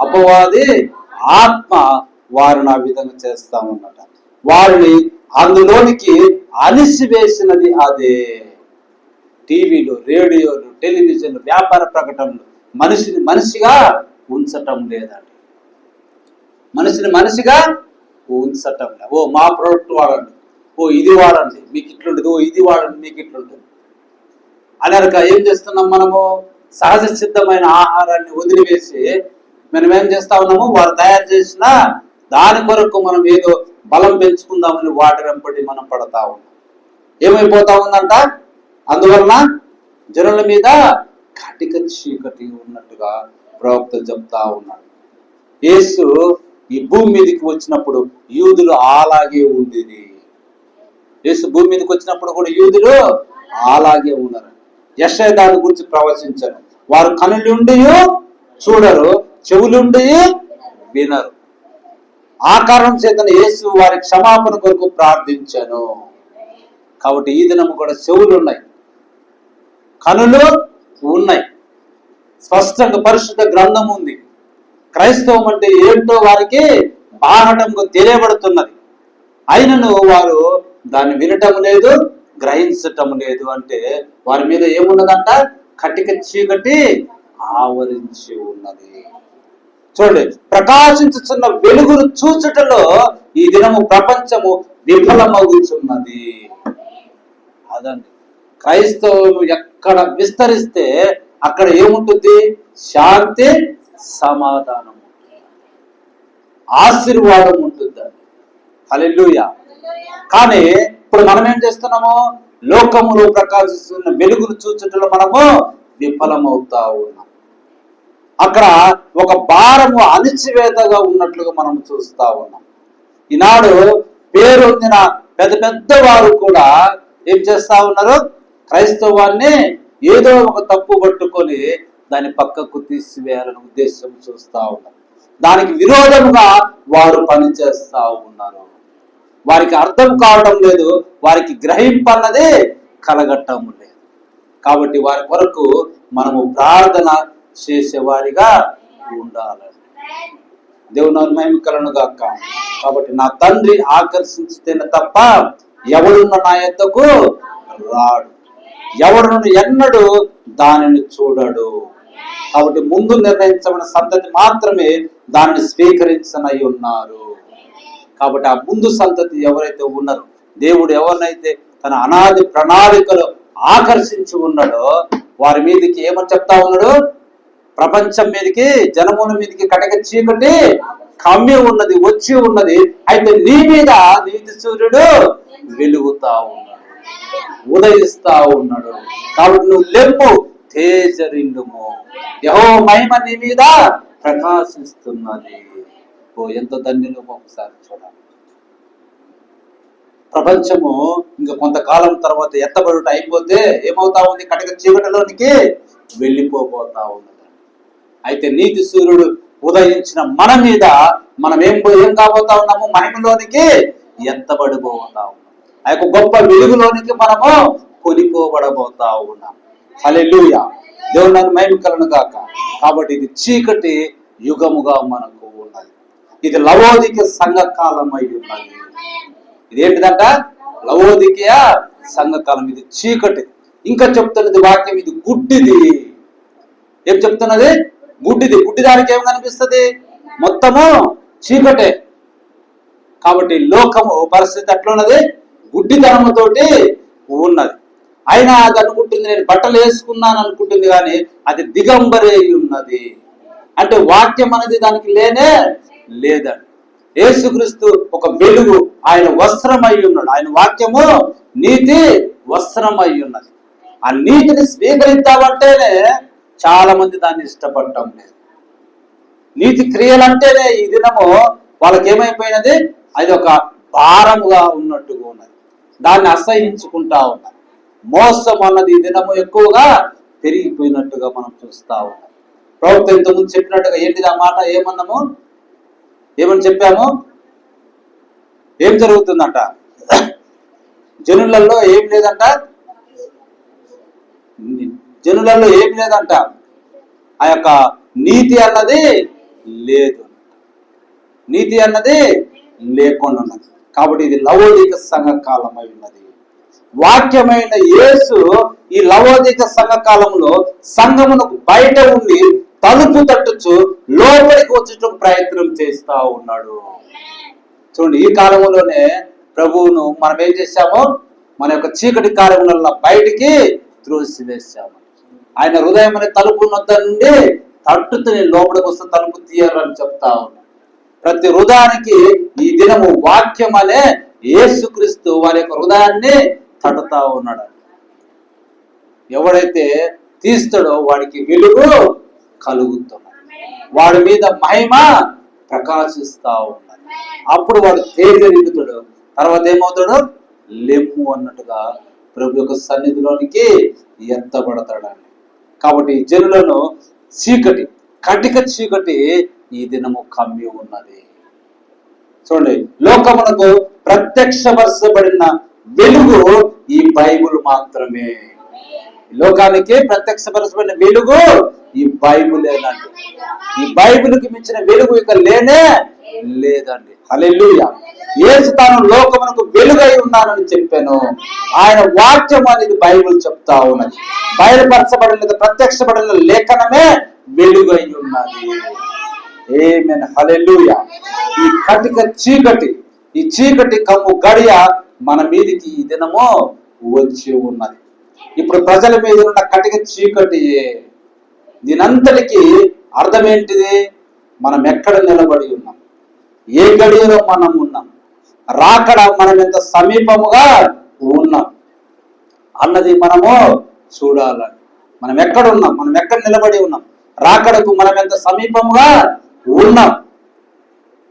అపవాది ఆత్మ వారిని ఆ విధంగా చేస్తా ఉన్నట. వారిని అందులోనికి అనిసివేసినది అదే. టీవీలు, రేడియోలు, టెలివిజన్లు, వ్యాపార ప్రకటనలు మనిషిని మనిషిగా ఉంచటం లేదండి. మనిషిని మనిషిగా ఉంచటం లేదు. ఓ మా ప్రోడక్ట్ వాడండి, ఓ ఇది వాడండి మీకు ఇట్లుంటుంది, ఓ ఇది వాడండి మీకు ఇట్లుంటుంది అనక ఏం చేస్తున్నాం మనము? సహజ సిద్ధమైన ఆహారాన్ని వదిలివేసి మనం ఏం చేస్తా ఉన్నాము? వారు తయారు చేసిన దాని కొరకు మనం ఏదో బలం పెంచుకుందామని వాటి వెంబడి మనం పడతా ఉన్నాం. ఏమైపోతా ఉందంట? అందువలన జనుల మీద కటిక చీకటి ఉన్నట్టుగా ప్రవక్త చెప్తా ఉన్నాడు. యేసు ఈ భూమి మీదకి వచ్చినప్పుడు యూదులు అలాగే ఉండేది. యేసు భూమి మీదకి వచ్చినప్పుడు కూడా యూదులు అలాగే ఉన్నారు. యెషయా దాని గురించి ప్రవచించారు. వారు కనులుండి చూడరు, చెవులుండి వినరు. ఆ కారణం చేతనే యేసు వారి క్షమాపణ కొరకు ప్రార్థించాను. కాబట్టి ఈ దినము కూడా చెవులు ఉన్నాయి, కనులు ఉన్నాయి, స్పష్టంగా పరిశుద్ధ గ్రంథం ఉంది. క్రైస్తవం అంటే ఏంటో వారికి బాహటంగా తెలియబడుతున్నది. అయినను వారు దాన్ని వినటం లేదు, గ్రహించటం లేదు. అంటే వారి మీద ఏమున్నదంట? కటిక చీకటి ఆవరించి ఉన్నది. చూడండి, ప్రకాశించుతున్న వెలుగును చూచుటలో ఈ దినము ప్రపంచము విఫలమవుతున్నది. అదండి, క్రైస్తవం ఎక్కడ విస్తరిస్తే అక్కడ ఏముంటుంది? శాంతి, సమాధానం, ఆశీర్వాదం ఉంటుందండి. హల్లెలూయా. కానీ ఇప్పుడు మనం ఏం చేస్తున్నాము? లోకములో ప్రకాశిస్తున్న వెలుగును చూచుటలో మనము విఫలమవుతా ఉన్నాం. అక్కడ ఒక భారము అణిచివేతగా ఉన్నట్లుగా మనం చూస్తా ఉన్నాం. ఈనాడు పేరొందిన పెద్ద పెద్ద వారు కూడా ఏం చేస్తా ఉన్నారు? క్రైస్తవాన్ని ఏదో ఒక తప్పు పట్టుకొని దాన్ని పక్కకు తీసివేయాలని ఉద్దేశం చూస్తా ఉన్నారు. దానికి విరోధముగా వారు పనిచేస్తా ఉన్నారు. వారికి అర్థం కావడం లేదు, వారికి గ్రహింపన్నది కలగటం లేదు. కాబట్టి వారి కొరకు మనము ప్రార్థన చేసేవారిగా ఉండాలి. దేవుని మహిమ కలుగును గాక. కాబట్టి నా తండ్రి ఆకర్షించితేనే తప్ప ఎవడున్న నా యొద్దకు రాడు, ఎవడును ఎన్నడూ దానిని చూడడు. కాబట్టి ముందు నిర్ణయించబడిన సంతతి మాత్రమే దాన్ని స్వీకరించనై ఉన్నారు. కాబట్టి ఆ ముందు సంతతి ఎవరైతే ఉన్నారో, దేవుడు ఎవరినైతే తన అనాది ప్రణాళికలో ఆకర్షించి ఉన్నాడో వారి మీదకి ఏమని చెప్తా ఉన్నాడు? ప్రపంచం మీదకి, జనముల మీదకి కటిక చీకటి కమ్మి ఉన్నది, వచ్చి ఉన్నది. అయితే నీ మీద నీతి సూర్యుడు వెలుగుతా ఉన్నాడు, ఉదయిస్తా ఉన్నాడు. కాబట్టి నువ్వు లెమ్ము, తేజరిండుము, యెహోవా మహిమ నీ మీద ప్రకాశిస్తున్నది. ఓ ఎంత ధన్యులు. ఒకసారి చూడాలి, ప్రపంచము ఇంకా కొంతకాలం తర్వాత ఎత్తబడుట అయిపోతే ఏమవుతా ఉంది? కటిక చీకటిలోనికి వెళ్ళిపోతా ఉన్నది. అయితే నీతి సూర్యుడు ఉదయించిన మన మీద మనం ఏం కాబోతా ఉన్నాము? మహిమలోనికి ఎత్తబడిపోతా ఉన్నాం. ఆ యొక్క గొప్ప వెలుగులోనికి మనము కొనిపోబడబోతా ఉన్నాం. హల్లెలూయా, దేవుని నామమునకు మహిమ కలుగును గాక. కాబట్టి ఇది చీకటి యుగముగా మనకు ఉన్నది. ఇది లవోదికీయ సంఘకాలం అయి ఉన్నది. ఇదేంటిదంట? లవోదికీయ సంఘకాలం. ఇది చీకటి. ఇంకా చెప్తున్నది వాక్యం, ఇది గుడ్డిది. ఏం చెప్తున్నది? గుడ్డిది. గుడ్డిదానికి ఏం కనిపిస్తుంది? మొత్తము చీకటే. కాబట్టి లోకము పరిస్థితి అట్లున్నది, గుడ్డితనముతోటి ఉన్నది. అయినా అది అనుకుంటుంది, నేను బట్టలు వేసుకున్నాను అనుకుంటుంది, కానీ అది దిగంబరి ఉన్నది. అంటే వాక్యం అనేది దానికి లేనే లేదండి. యేసుక్రీస్తు ఒక వెలుగు, ఆయన వస్త్రం అయి ఉన్నాడు. ఆయన వాక్యము నీతి వస్త్రం అయి ఉన్నది. ఆ నీతిని స్వీకరిద్దామంటేనే చాలా మంది దాన్ని ఇష్టపడటం లేదు. నీతి క్రియలంటేనే ఈ దినము వాళ్ళకి ఏమైపోయినది? అది ఒక భారముగా ఉన్నట్టుగా ఉన్నది. దాన్ని అసహించుకుంటా ఉన్నారు. మోసం అన్నది ఈ దినము ఎక్కువగా పెరిగిపోయినట్టుగా మనం చూస్తా ఉన్నాం. ప్రభుత్వం ఇంతకుముందు చెప్పినట్టుగా ఏంటిది ఆ మాట? ఏమని చెప్పాము? ఏం జరుగుతుందంట? జనులలో ఏం లేదంట, జనులలో ఏం లేదంట, ఆ యొక్క నీతి అన్నది లేదు, నీతి అన్నది లేకుండా ఉన్నది. కాబట్టి ఇది లవోదిక సంఘకాలం అయి ఉన్నది. వాక్యమైన యేసు ఈ లవోదిక సంఘకాలంలో సంఘమునకు బయట ఉండి తలుపు తట్టుచు లోపలికి వచ్చేటకు ప్రయత్నం చేస్తా ఉన్నాడు. చూడండి, ఈ కాలంలోనే ప్రభువును మనం ఏం చేశామో? మన యొక్క చీకటి కార్యములలో బయటికి త్రోసివేశాము. ఆయన హృదయం అనే తలుపు వద్ద నుండి తట్టుతూ నేను లోపలికి వస్తే తలుపు తీయాలని చెప్తా ఉన్నాను. ప్రతి హృదయానికి ఈ దినము వాక్యం అనే యేసుక్రీస్తు వారి యొక్క హృదయాన్ని తడుతా ఉన్నాడు. ఎవడైతే తీస్తాడో వాడికి వెలుగు కలుగుతున్నాడు, వాడి మీద మహిమ ప్రకాశిస్తా ఉన్నది. అప్పుడు వాడు తేజరిగుతాడు. తర్వాత ఏమవుతాడు? లెమ్ము అన్నట్టుగా ప్రభు యొక్క సన్నిధిలోనికి ఎత్తబడతాడని. కాబట్టి జనులను చీకటి, కటిక చీకటి ఈ దినము కమ్మి ఉన్నది. చూడండి, లోకమునకు ప్రత్యక్షపరచబడిన వెలుగు ఈ బైబుల్ మాత్రమే. లోకానికి ప్రత్యక్షపరచబడిన వెలుగు ఈ బైబులేనండి. ఈ బైబిల్కి మించిన వెలుగు ఇక లేనే లేదండి. హల్లెలూయా. యేసు తాను లోకమునకు వెలుగై ఉన్నానని చెప్పాను. ఆయన వాక్యం అనేది బైబిల్ చెప్తా ఉన్నది. బయలుపరచబడిన ప్రత్యక్షపడిన లేఖనమే వెలుగై ఉన్నది. ఆమేన్, హల్లెలూయా. ఈ కటిక చీకటి, ఈ చీకటి కమ్ము గడియ మన మీదికి ఈ దినము వచ్చి ఉన్నది. ఇప్పుడు ప్రజల మీద ఉన్న కటిక చీకటి, దీనంతటికి అర్థం ఏంటిది? మనం ఎక్కడ నిలబడి ఉన్నాం, ఏ గడియలో మనం ఉన్నాం, రాకడ మనం ఎంత సమీపముగా ఉన్నాం అన్నది మనము చూడాలని. మనం ఎక్కడ ఉన్నాం, మనం ఎక్కడ నిలబడి ఉన్నాం, రాకడకు మనం ఎంత సమీపముగా ఉన్నాం.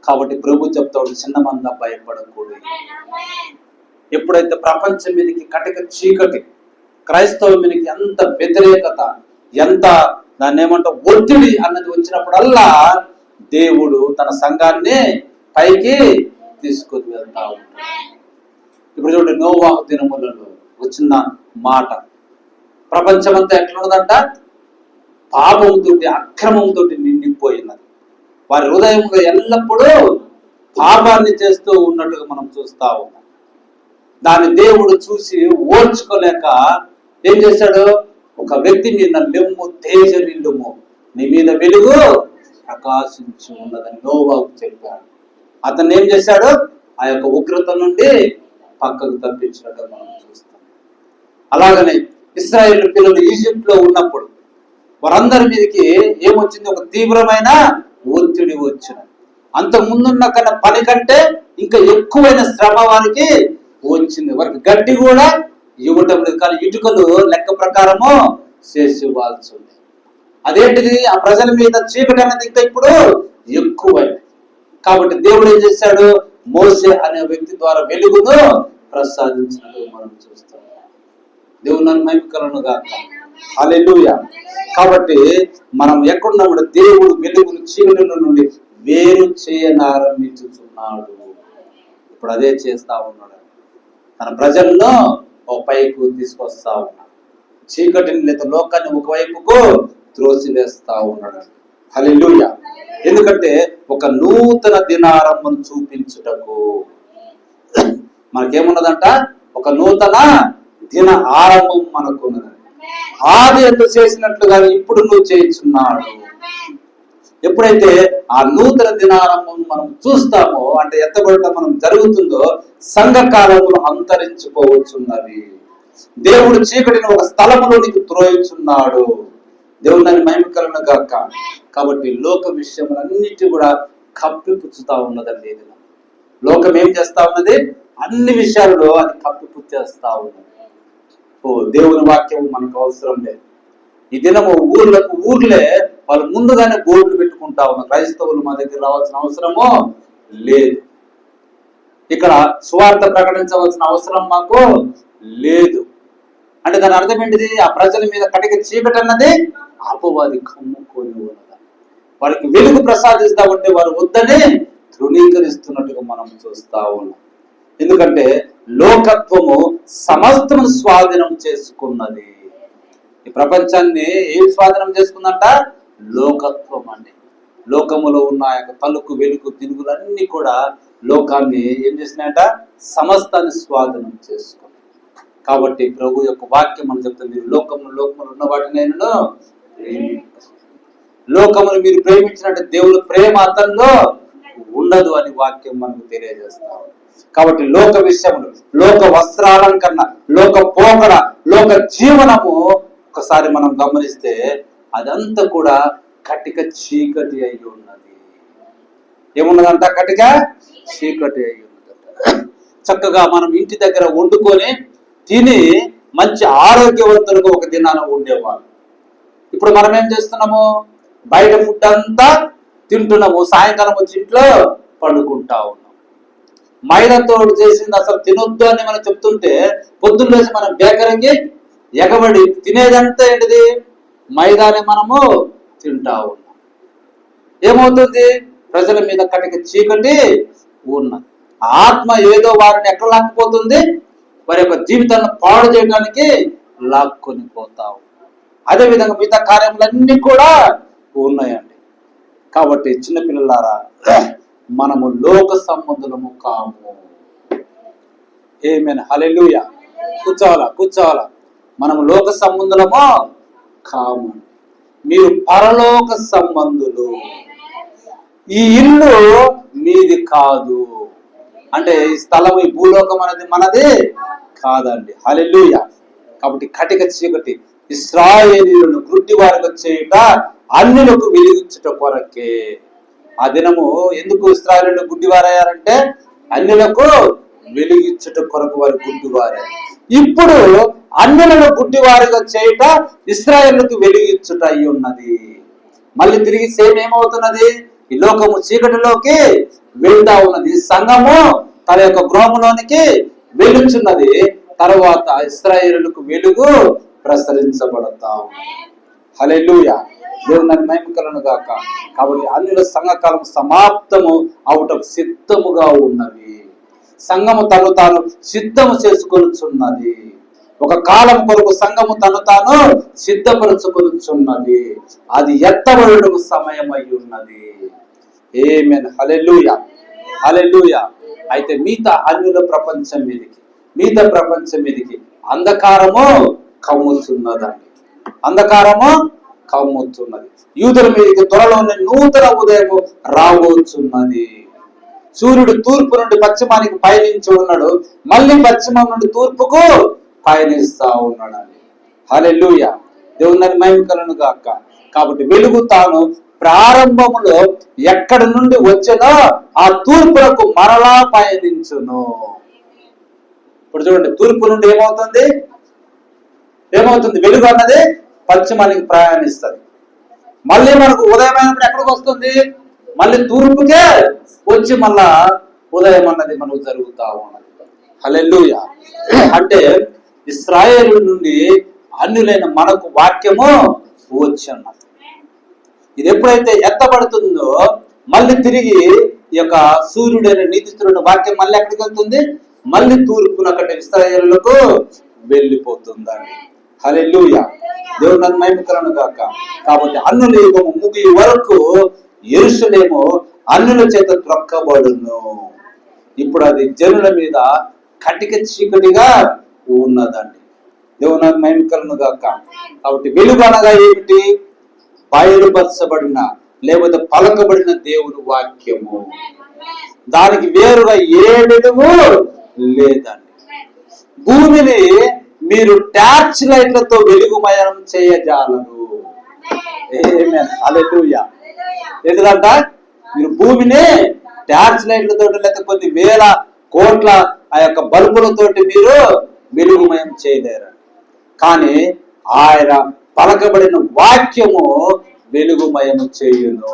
కాబట్టి ప్రభు చెప్తాడు, చిన్న మంద భయపడకూడదు. ఎప్పుడైతే ప్రపంచం మీదకి కటిక చీకటి, క్రైస్తవ మీదకి ఎంత వ్యతిరేకత, ఎంత దాన్ని ఏమంటా ఒత్తిడి అన్నది వచ్చినప్పుడల్లా దేవుడు తన సంఘాన్ని పైకి తీసుకొని వెళ్తా ఉంటాడు. ఇప్పుడు చూడండి, నోవాహు దినములలో వచ్చిన మాట, ప్రపంచమంతా ఎట్లున్నదంట? పాపంతో, అక్రమంతో నిండిపోయినది. వారి హృదయంలో ఎల్లప్పుడూ పాపాన్ని చేస్తూ ఉన్నట్టుగా మనం చూస్తా ఉన్నాం. దాన్ని దేవుడు చూసి ఓర్చుకోలేక ఏం చేశాడు? ఒక వ్యక్తి మీద లెమ్ము, తేజరిల్లుము, నీ మీద వెలుగు ప్రకాశించి ఉన్నదని నోవాహుకు చెప్పాడు. అతను ఏం చేశాడు? ఆ యొక్క ఉగ్రత నుండి పక్కకు తప్పించినట్టు మనం చూస్తాం. అలాగనే ఇశ్రాయేలు పిల్లలు ఈజిప్ట్ లో ఉన్నప్పుడు వారందరి మీదకి ఏమొచ్చింది? ఒక తీవ్రమైన ఒత్తిడి వచ్చిన. అంత ముందున్న కన్నా పని కంటే ఇంకా ఎక్కువైన శ్రమ వారికి వచ్చింది. వారికి గడ్డి కూడా ఇవ్వటం లేదు, కానీ ఇటుకలు లెక్క ప్రకారము చేసి ఇవ్వాల్సి ఉంది. అదేంటిది, ఆ ప్రజల మీద చీకటి అనేది ఇంకా ఇప్పుడు ఎక్కువైంది. కాబట్టి దేవుడు ఏం చేశాడు, మోసే అనే వ్యక్తి ద్వారా వెలుగును ప్రసాదించినట్టు మనం చూస్తాం. దేవుని మహిమకలను గాక. హల్లెలూయా. కాబట్టి మనం ఎక్కడున్నాము, దేవుడు వెలుగును చీకటి నుండి వేరు చేయనారంభించుతున్నాడు. ఇప్పుడు అదే చేస్తా ఉన్నాడు. తన ప్రజలను ఒక పైకు తీసుకొస్తా ఉన్నాడు. చీకటిని లేదా లోకాన్ని ఒకవైపుకు త్రోసివేస్తా ఉన్నాడు. హల్లెలూయా. ఎందుకంటే ఒక నూతన దినారంభం చూపించుటకు మనకేమున్నదంట, ఒక నూతన దిన ఆరంభం మనకు ఉన్నది. ఆది ఎందుకు చేసినట్లుగా ఇప్పుడు నువ్వు చేయించున్నాడు. ఎప్పుడైతే ఆ నూతన దినారంభం మనం చూస్తామో, అంటే ఎత్తబడటం మనం జరుగుతుందో, సంఘకాలములు అంతరించిపోవచ్చున్నవి. దేవుడు చీకటిని ఒక స్థలములోనికి త్రోయిచున్నాడు. దేవుని మహిమకలను గాక. కాబట్టి లోక విషయములన్నిటి కూడా కప్పిపుచ్చుతా ఉన్నదండి. లోకం ఏం చేస్తా ఉన్నది, అన్ని విషయాల్లో అది కప్పిపుచ్చేస్తా ఉన్నది. దేవుని వాక్యం మనకు అవసరం లేదు. ఈ దినము ఊర్లే వాళ్ళు ముందుగానే బోర్డులు పెట్టుకుంటా ఉన్నారు. క్రైస్తవులు మా దగ్గర రావాల్సిన అవసరమో లేదు, ఇక్కడ సువార్త ప్రకటించవలసిన అవసరం మాకు లేదు. అంటే దాని అర్థం ఏంటిది, ఆ ప్రజల మీద కటిక చీకటి అన్నది అపవాది కమ్ముకొని ఉన్నది. వారికి వెలుగు ప్రసాదిస్తా ఉంటే వారు వద్దని తృణీకరిస్తున్నట్టుగా మనం చూస్తా ఉన్నాం. ఎందుకంటే లోకత్వము సమస్తము స్వాధీనం చేసుకున్నది. ఈ ప్రపంచాన్ని ఏం స్వాధీనం చేసుకుందంట, లోకత్వం అండి. లోకములో ఉన్న యొక్క తలుకు వెలుగు తిరుగులన్నీ కూడా లోకాన్ని ఏం చేసినాయంట, సమస్తాన్ని స్వాధీనం చేసుకున్నాయి. కాబట్టి ప్రభు యొక్క వాక్యం మనం చెప్తుంది, లోకములు ఉన్న వాటిని నేను లోకమును మీరు ప్రేమించినట్టు దేవుని ప్రేమ అతనిలో ఉండదు అని వాక్యం మనకు తెలియజేస్తాం. కాబట్టి లోక విషయములు, లోక వస్త్రాలంకరణ, లోక పోకడ, లోక జీవనము ఒకసారి మనం గమనిస్తే అదంతా కూడా కటిక చీకటి అయి ఉన్నది. ఏమున్నదంట, కటిక చీకటి అయి ఉన్నదంట. చక్కగా మనం ఇంటి దగ్గర వండుకొని తిని మంచి ఆరోగ్యవంతులుగా ఒక దినాన ఉండేవాళ్ళు. ఇప్పుడు మనం ఏం చేస్తున్నాము, బయట ఫుడ్ అంతా తింటున్నాము, సాయంకాలం వచ్చి ఇంట్లో పండుకుంటా ఉన్నాం. మైదాతో చేసింది అసలు తినొద్దు అని మనం చెప్తుంటే పొద్దున్న లేసి మనం బేకరీకి ఎగబడి తినేదంతా ఏంటిది, మైదానే మనము తింటా ఉన్నాం. ఏమవుతుంది, ప్రజల మీద కటిక చీకటి ఉన్నది. ఆత్మ ఏదో వారిని ఎక్కడ లాక్కుపోతుంది, వారి యొక్క జీవితాన్ని పాడు చేయడానికి లాక్కొని పోతావు. అదేవిధంగా మిగతా కార్యములన్నీ కూడా ఉన్నాయండి. కాబట్టి చిన్నపిల్లలారా, మనము లోక సంబంధులము కాము. ఆమేన్. హల్లెలూయా. కూర్చోవాలా. మనము లోక సంబంధులము కాము, మీరు పరలోక సంబంధులు. ఈ ఇల్లు మీది కాదు, అంటే ఈ స్థలం, ఈ భూలోకం అనేది మనది కాదండి. హల్లెలూయా. కాబట్టి కటిక చీకటి ఇశ్రాయేలీయులను గుడ్డివారుగా చేయుట, అన్యులకు వెలిగించుట కొరకే. ఆ దినము ఎందుకు ఇశ్రాయేలీయులు గుడ్డివారయ్యారంటే, అన్యులకు వెలిగించుట కొరకు వారు గుడ్డివారారు. ఇప్పుడు అన్యులను గుడ్డివారుగా చేయుట, ఇశ్రాయేలుకు వెలిగించుట అయి ఉన్నది. మళ్ళీ తిరిగి సేమ్ ఏమవుతున్నది, ఈ లోకము చీకటిలోకి వెళ్తా ఉన్నది. సంఘము తన యొక్క గృహములోనికి వెలుచున్నది. తర్వాత ఇశ్రాయేలుకు వెలుగు ప్రసరించబడతా ఉన్నది. హల్లెలూయా. దేవుని మహిమకలను గాక. కాబట్టి అన్యుల సంఘకాలం సమాప్తము అవుటకు సిద్ధముగా ఉన్నది. సంఘము తను తాను సిద్ధము చేసుకొనుచున్నది. ఒక కాలం కొరకు సంఘము తను తాను సిద్ధపరచుకొనుచున్నది. అది ఎత్తబడుటకు సమయం అయి ఉన్నది. ఆమేన్. హల్లెలూయా. హల్లెలూయా. అయితే మిగతా అన్యుల ప్రపంచం మీదకి అంధకారము కమ్ముతున్నదండి. అంధకారము కమ్ముతున్నది. యూదుల మీదకి త్వరలోనే నూతన ఉదయం రాబోతున్నది. సూర్యుడు తూర్పు నుండి పశ్చిమానికి పయనించి ఉన్నాడు, మళ్ళీ పశ్చిమం నుండి తూర్పుకు పయనిస్తా ఉన్నాడండి. హల్లెలూయా. దేవుని మహిమ కలుగును గాక. కాబట్టి వెలుగు తాను ప్రారంభములో ఎక్కడి నుండి వచ్చేనో ఆ తూర్పులకు మరలా పయనించును. ఇప్పుడు చూడండి, తూర్పు నుండి ఏమవుతుంది వెలుగు అన్నది పశ్చిమానికి ప్రయాణిస్తుంది. మళ్ళీ మనకు ఉదయమైనప్పుడు ఎక్కడికి వస్తుంది? మళ్ళీ తూర్పుకే వచ్చి మళ్ళా ఉదయం అన్నది మనకు జరుగుతా ఉన్నది. హల్లెలూయా. అంటే ఇశ్రాయేలు నుండి అన్యులైన మనకు వాక్యము వచ్చి ఉన్నది. ఇది ఎప్పుడైతే ఎత్తబడుతుందో మళ్ళీ తిరిగి ఈ యొక్క సూర్యుడైన నీతిస్తున్న వాక్యం మళ్ళీ ఎక్కడికి వెళ్తుంది? మళ్ళీ తూర్పున అక్కడ ఇశ్రాయేలులకు వెళ్ళిపోతుందండి. హల్లెలూయా. దేవుని నాకు మహిమ కలుగును గాక. కాబట్టి అన్యుల యుగము ముగియ వరకు యెరూషలేము అన్యుల చేత త్రొక్కబడును. ఇప్పుడు అది జనుల మీద కటిక చీకటిగా ఉన్నదండి. దేవుని నాకు మహిమ కలుగును గాక. కాబట్టి వెలుగు అనగా ఏమిటి? బయలుపరచబడిన లేకపోతే పలకబడిన దేవుని వాక్యము. దానికి వేరుగా ఏ వెలుగు లేదండి. భూమిని మీరు టార్చ్ లైట్లతో వెలుగుమయం చేయజాలరు. హల్లెలూయా. ఎందుకంట మీరు భూమిని టార్చ్ లైట్లతో లేకపోతే కొన్ని వేల కోట్ల ఆ యొక్క బల్బులతోటి మీరు వెలుగుమయం చేయలేరు. కానీ ఆయన పలకబడిన వాక్యము వెలుగుమయము చేయును.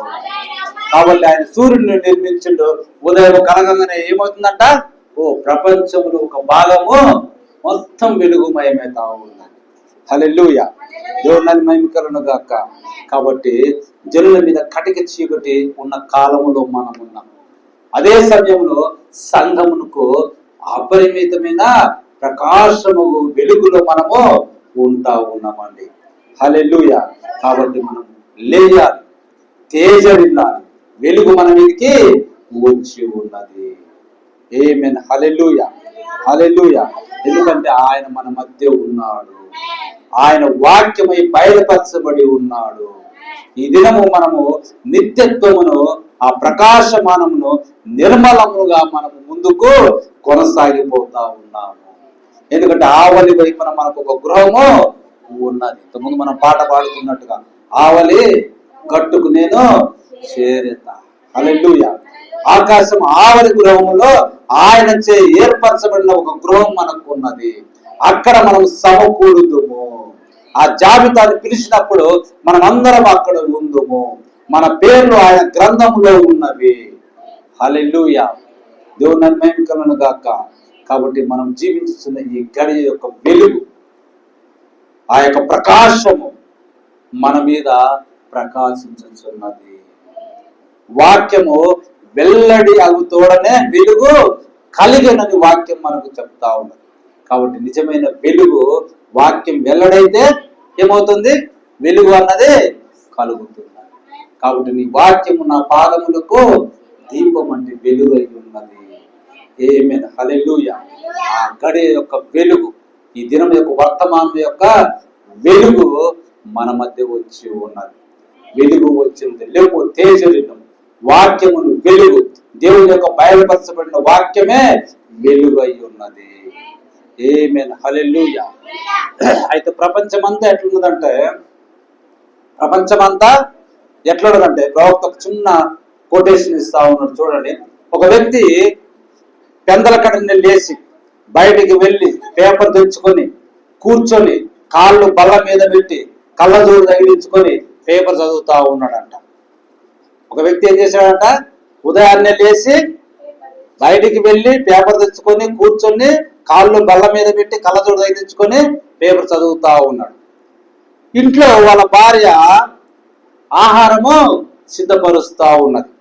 కాబట్టి ఆయన సూర్యుడిని నిర్మించిండు. ఉదయం కలగంగానే ఏమవుతుందంట? ప్రపంచంలో ఒక భాగము మొత్తం వెలుగుమయమైతా ఉన్నది. హల్లెలూయా. దేవుని మహిమ కలుగును గాక. కాబట్టి జనుల మీద కటిక చీకటి ఉన్న కాలములో మనం ఉన్నాం. అదే సమయంలో సంఘమునకు అపరిమితమైన ప్రకాశము వెలుగులో మనము ఉంటా ఉన్నామండి. హల్లెలూయా. కాబట్టి మనం లేయాలి, తేజరిల్లాలి. వెలుగు మన మీదకి వచ్చి ఉన్నది. ఆమేన్. హల్లెలూయా. హల్లెలూయా. ఎందుకంటే ఆయన మన మధ్య ఉన్నాడు. ఆయన వాక్యమై బయలుపరచబడి ఉన్నాడు. ఈ దినము మనము నిత్యత్వమును, ఆ ప్రకాశమానమును, నిర్మలముగా మనము ముందుకు కొనసాగిపోతా ఉన్నాము. ఎందుకంటే ఆవలి వైపున మనకు ఒక గృహము ఉన్నది. ఇంతకుముందు మనం పాట పాడుతున్నట్టుగా ఆవలి గట్టుకు నేను చేరేత. హల్లెలూయా. ఆకాశం ఆవలి గృహములో ఆయన చే ఏర్పరచబడిన ఒక గృహం మనకు ఉన్నది. అక్కడ మనం సమకూడుదుము. ఆ జాబితాను పిలిచినప్పుడు మనం అందరం అక్కడ ఉందుము. మన పేర్లు ఆయన గ్రంథంలో ఉన్నవి. హల్లెలూయా. దేవుని మహిమ కలుగును గాక. కాబట్టి మనం జీవిస్తున్న ఈ గడియ యొక్క వెలుగు, ఆ యొక్క ప్రకాశము మన మీద ప్రకాశించుచున్నది. వాక్యము వెల్లడి అగుతోడనే వెలుగు కలిగినని వాక్యం మనకు చెప్తా ఉన్నది. కాబట్టి నిజమైన వెలుగు వాక్యం వెల్లడైతే ఏమవుతుంది? వెలుగు అన్నది కలుగుతుంది. కాబట్టి నీ వాక్యము నా పాదములకు దీపం అంటే వెలుగు అయి ఉన్నది. ఆమేన్. హల్లెలూయా. ఆ గడియ యొక్క వెలుగు, ఈ దినం యొక్క వర్తమానం యొక్క వెలుగు మన మధ్య వచ్చి ఉన్నది. వెలుగు వచ్చింది లేవు తేజరిల్లం. వాక్యమును వెలుగు, దేవుని యొక్క బయలుపరచబడిన వాక్యమే వెలుగు అయి ఉన్నది. ఆమేన్. హల్లెలూయా. అయితే ప్రపంచమంతా ఎట్లున్నదంటే ప్రవక్త ఒక చిన్న కొటేషన్ ఇస్తా ఉన్నాడు. చూడండి, ఒక వ్యక్తి పెందల కడని లేచి బయటికి వెళ్ళి పేపర్ తెచ్చుకొని కూర్చొని కాళ్ళు బల్ల మీద పెట్టి కళ్ళజోడు తగిలించుకొని పేపర్ చదువుతా ఉన్నాడంట. ఒక వ్యక్తి ఏం చేశాడంట? ఉదయాన్నే లేచి బయటికి వెళ్ళి పేపర్ తెచ్చుకొని కూర్చొని కాళ్ళు బల్ల మీద పెట్టి కళ్ళజోడు తగిలించుకొని పేపర్ చదువుతా ఉన్నాడు. ఇంట్లో వాళ్ళ భార్య ఆహారము సిద్ధపరుస్తా ఉన్నది.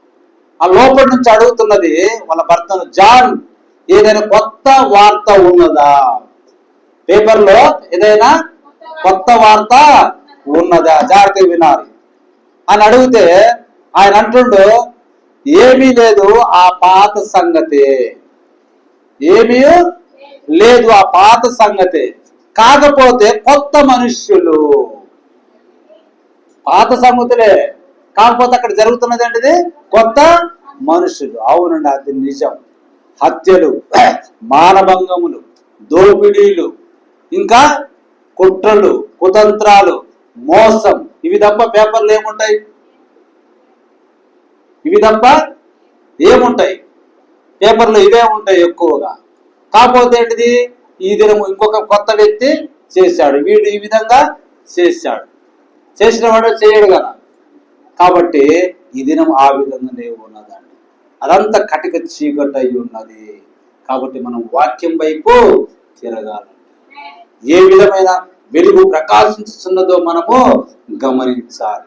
ఆ లోపల నుంచి అడుగుతున్నది వాళ్ళ భర్తను, జాన్, ఏదైనా కొత్త వార్త ఉన్నదా? పేపర్లో ఏదైనా కొత్త వార్త ఉన్నదా? జాగ్రత్తగా వినాలి అని అడిగితే ఆయన అంటుండు, ఏమీ లేదు, ఆ పాత సంగతే. ఏమీ లేదు, ఆ పాత సంగతే. కాకపోతే కొత్త మనుష్యులు. పాత సంగతులే, కాకపోతే అక్కడ జరుగుతున్నది ఏంటిది? కొత్త మనుషులు. అవునండి, అది నిజం. హత్యలు, మానభంగములు, దోపిడీలు, ఇంకా కుట్రలు, కుతంత్రాలు, మోసం, ఇవి తప్ప పేపర్లు ఏముంటాయి? ఇవి తప్ప ఏముంటాయి? పేపర్లో ఇవే ఉంటాయి ఎక్కువగా. కాకపోతే ఏంటిది, ఈ దినం ఇంకొక కొత్త వ్యక్తి చేశాడు, వీడు ఈ విధంగా చేశాడు, చేసిన వాడు చేయడు కదా. కాబట్టి ఈ దినం ఆ విధంగానే ఉన్నదండి. అదంతా కటిక చీకటి అయి ఉన్నది. కాబట్టి మనం వాక్యం వైపు తిరగాలి. ఏ విధమైన వెలుగు ప్రకాశించుతున్నదో మనము గమనించాలి.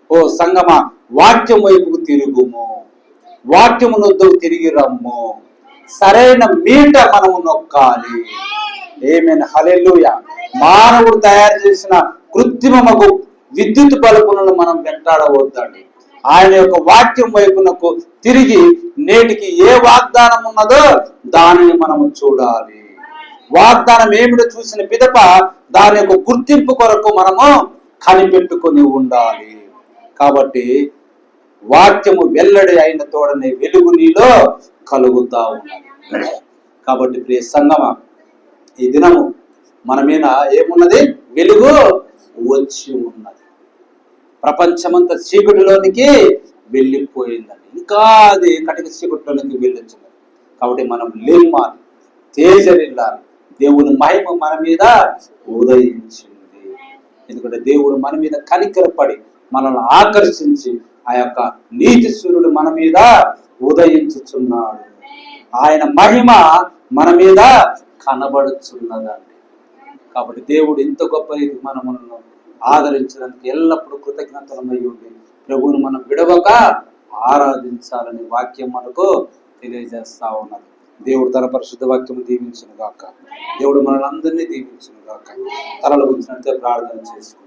ఓ సంగమా, వాక్యం వైపుకు తిరుగుము, వాక్యమునొద్దకు తిరిగి రమ్ము, సరైన మీట మనము నొక్కాలి. ఆమేన్, హల్లెలూయా. మానవుడు తయారు చేసిన కృత్రిమకు విద్యుత్ బల్బులను మనం వెంటాడవద్దండి. ఆయన యొక్క వాక్యం వైపునకు తిరిగి నేటికి ఏ వాగ్దానం ఉన్నదో దానిని మనము చూడాలి. వాగ్దానం ఏమిటో చూసిన పిదప దాని యొక్క గుర్తింపు కొరకు మనము కనిపెట్టుకొని ఉండాలి. కాబట్టి వాక్యము వెల్లడి అయిన తోడనే వెలుగు నీలో కలుగుతా ఉన్నది. కాబట్టి ప్రియ సంగమా, ఈ దినము మన మీద ఏమున్నది? వెలుగు వచ్చి ఉన్నది. ప్రపంచమంతా చీకటిలోనికి వెళ్ళిపోయిందని, ఇంకా అది కటిక చీకటిలోనికి వెళ్ళొచ్చున్నది. కాబట్టి మనం లేమాలి, తేజరిల్లాలి. దేవుని మహిమ మన మీద ఉదయించింది. ఎందుకంటే దేవుడు మన మీద కనికరపడి మనల్ని ఆకర్షించి ఆ యొక్క నీతి సూర్యుడు మన మీద ఉదయించుచున్నాడు. ఆయన మహిమ మన మీద కనబడుచున్నదండి. కాబట్టి దేవుడు ఇంత గొప్ప రీతి మనములను ఆదరించడానికి ఎల్లప్పుడూ కృతజ్ఞతలమై ఉండి ప్రభువును మనం విడవక ఆరాధించాలని వాక్యం మనకు తెలియజేస్తా ఉన్నది. దేవుడు తన పరిశుద్ధ వాక్యం దీవించును గాక. దేవుడు మనల్ని అందరినీ దీవించును గాక. తలలు ఉంచినట్టే ప్రార్థన చేసుకుంటాం.